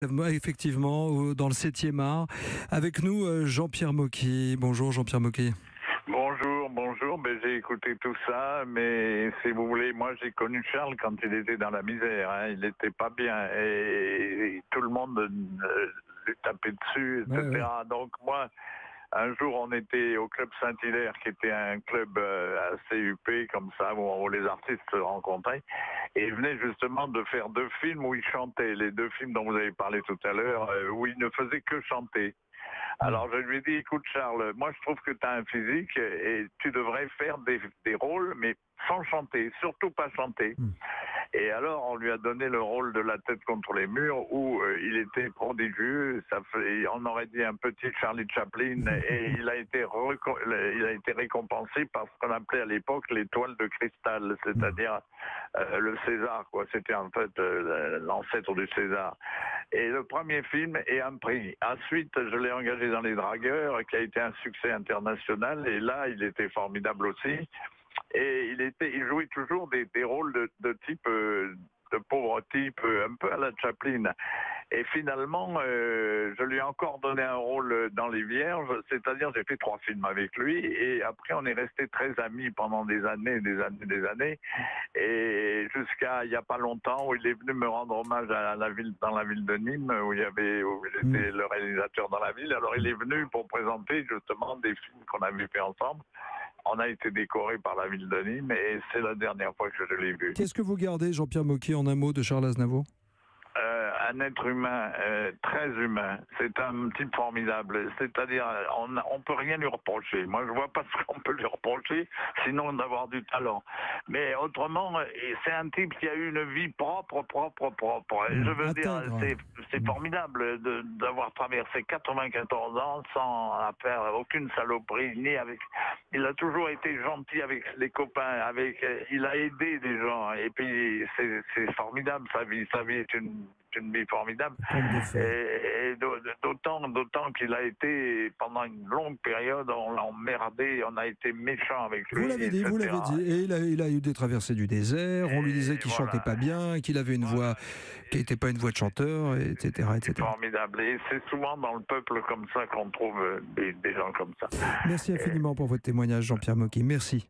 Effectivement, dans le 7e art. Avec nous, Jean-Pierre Mocky. Bonjour Jean-Pierre Mocky. Bonjour, bonjour. J'ai écouté tout ça, mais si vous voulez, moi j'ai connu Charles quand il était dans la misère. Il n'était pas bien et tout le monde lui tapait dessus, Ouais, etc. ouais. Donc moi, un jour on était au club Saint-Hilaire, qui était un club assez huppé comme ça, où les artistes se rencontraient. Et il venait justement de faire 2 films où il chantait. Les 2 films dont vous avez parlé tout à l'heure, où il ne faisait que chanter. Mm. Alors je lui ai dit, écoute Charles, moi je trouve que tu as un physique et tu devrais faire des rôles, mais sans chanter, surtout pas chanter. Mm. Et alors on lui a donné le rôle de la tête contre les murs où il était prodigieux, on aurait dit un petit Charlie Chaplin, et il a été récompensé par ce qu'on appelait à l'époque l'étoile de cristal, Mm. c'est-à-dire le César, quoi. C'était en fait l'ancêtre du César. Et le premier film est un prix. Ensuite, je l'ai engagé dans Les Dragueurs, qui a été un succès international. Et là, il était formidable aussi. Et il jouait toujours des rôles de type, de pauvre type, un peu à la Chaplin. Et finalement, je lui ai encore donné un rôle dans Les Vierges, c'est-à-dire j'ai fait 3 films avec lui. Et après, on est restés très amis pendant des années, des années, des années. Et jusqu'à il n'y a pas longtemps, où il est venu me rendre hommage à la ville, dans la ville de Nîmes, où Mm. j'étais le réalisateur dans la ville. Alors il est venu pour présenter justement des films qu'on avait fait ensemble. On a été décoré par la ville de Nîmes et c'est la dernière fois que je l'ai vu. Qu'est-ce que vous gardez, Jean-Pierre Mocky, en un mot de Charles Aznavour? Un être humain, très humain. C'est un type formidable. C'est-à-dire, on peut rien lui reprocher. Moi, je vois pas ce qu'on peut lui reprocher, sinon d'avoir du talent. Mais autrement, c'est un type qui a eu une vie propre, propre, propre. Et je veux dire, Intègre. c'est Mm. formidable d'avoir traversé 94 ans sans faire aucune saloperie, ni avec. Il a toujours été gentil avec les copains, il a aidé des gens. Et puis, c'est formidable sa vie. Sa vie est une vie formidable. Conte de fées. Et d'autant qu'il a été, pendant une longue période, on l'a emmerdé, on a été méchant avec Vous lui, l'avez dit, vous l'avez etc. dit. Et il a eu des traversées du désert. On lui disait Et qu'il chantait voilà. pas bien, qu'il avait une voix Voilà. qui n'était pas une voix de chanteur, etc., C'est etc. formidable. Et c'est souvent dans le peuple comme ça qu'on trouve des gens comme ça. Merci Et infiniment pour votre témoignage, Jean-Pierre Mocky. Merci.